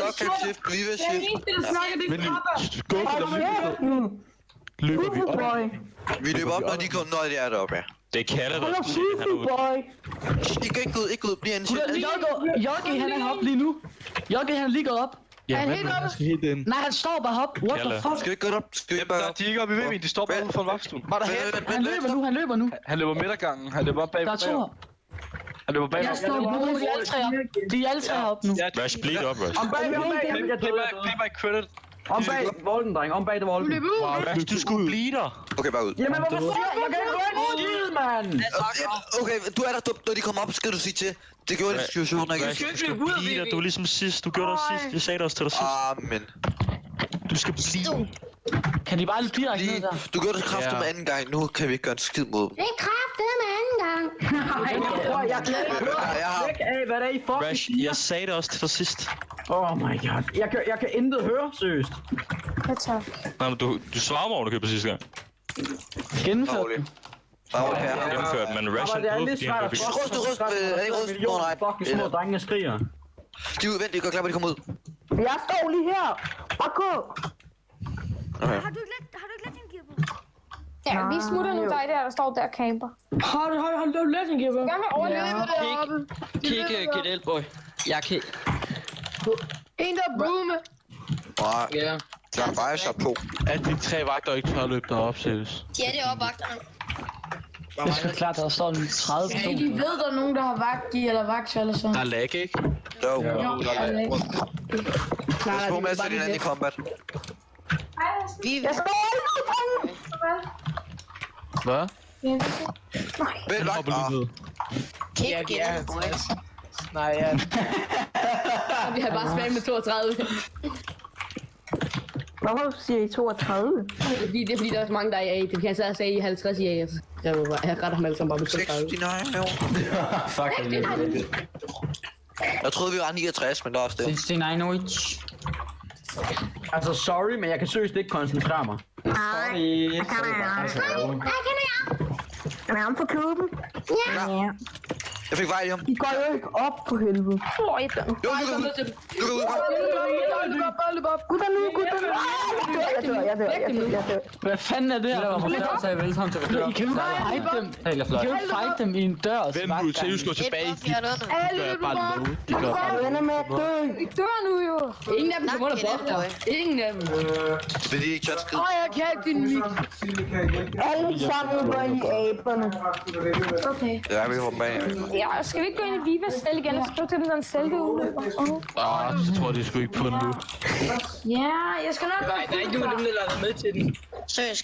opkald shift. Vi vil Den shift. eneste, der snakker, det Men er Kappa. skuffe eller løber vi op? Vi løber op, når de er deroppe, ja. Det er Kalle, der boy. I kan ikke gå ud, ikke gå ud. Bliv ansigt. Jogge, han er oppe lige nu. Jogge, han er lige gået op. Ja, Han er men helt han oppe. skal helt ind. Nej, han står bare op. What the Kalle. fuck? Skal vi ikke gå op? Skal vi ikke bare op? De er ikke oppe i Vivian, de står bare ude for en vagtstue. Var der her? Han løber nu. Han løber midtergangen, han løber op bag. Der er to. Han løber bag. Jeg står nu, de er alle tre op. De er alle tre oppe nu. Rush, bleed op, Rush. Om bag, Pay my credit. om bag volden, dreng, om bag det volden. Løb ud. Rush, du skulle bleeder. Okay, bare ud. Jamen, hvorfor siger jeg? Jeg kan ikke gå en skid, mand! Okay, du er der, når de kommer op, skal du sige til. Det gjorde det situationen, ikke? Rush, du skal bleeder, du er ligesom sidst. Du gjorde det sidst. Jeg sagde det også til dig sidst. Men Du skal bleede. Kan de bare løbe direkte ned der? du gjorde det kraftigt med anden gang. Nu kan vi ikke gøre en skid mod dem. Det er kraftet med anden gang. Jeg kan ikke af, hvad det er, I fucking Rush, jeg sagde det også til dig sidst. Oh my god. Jeg kan intet høre, seriøst. Ja, tak. Nej, men du svarer mig over, du køber sidste gang. Gennemført. Gennemført, men Rush Det er er lidt svært at Rust. fucking små drenge skriger. De er udvendt, de går klar, hvor de kommer ud. Jeg står lige her. Bare gå. Okay. Har du ikke let din gear på? Ja, vi smutter nu dig der står der og camper. Har du letting gear på? Jeg vil overleve deroppe. Kig, get el, boy. Jeg kan... En, der boome. Nej, Ja. der er bare så på. At de tre vagter ikke tør at løbe derop, seriøst. Ja, det er opvagterne. Det er sgu klart, der står en 30 Ja, personer. de ved, der er nogen, der har vagtgear eller vagt eller sådan. Der er lag, ikke? Jo. Jo, Der er små masser af hinanden i combat. Jeg står Hvad? Vent, vagt. Ja. Nej, ja. Vi har bare spam med 32. Hvorfor siger I 32? Det er fordi, der er så mange, der er i A. Det kan jeg så sige i 50 i A. Jeg retter ham alle sammen bare med 32. 69, jo. Fuck det. Jeg troede, vi var 69, men der er også det. 69 Altså, sorry, men jeg kan seriøst ikke koncentrere mig. Sorry. Er han for klubben? Ja. Jeg fik vej om. I går jo ikke op på helvede. Jo, du kan ud. Du kan ud. Gutter nu. Jeg dør. Hvad fanden er det her? I kan jo ikke fight dem. I kan jo ikke fight dem i en dør. Hvem vil seriøst gå tilbage? De gør bare low. De gør bare Jeg ender med at dø. Vi dør nu jo. Ingen af dem kommer under buffer. Ingen af dem. Det er de ikke chat skid. Jeg kan ikke din mik. Alle sammen går ind i aberne. Okay. Ja, vi hopper bag. Ja, skal vi ikke gå ind i Vivas selv igen og skrive til dem, der er en selvudløber? det tror de sgu ikke på nu. Ja, jeg skal nok... Nej, der er ikke nogen af dem, der er med til den. Seriøst.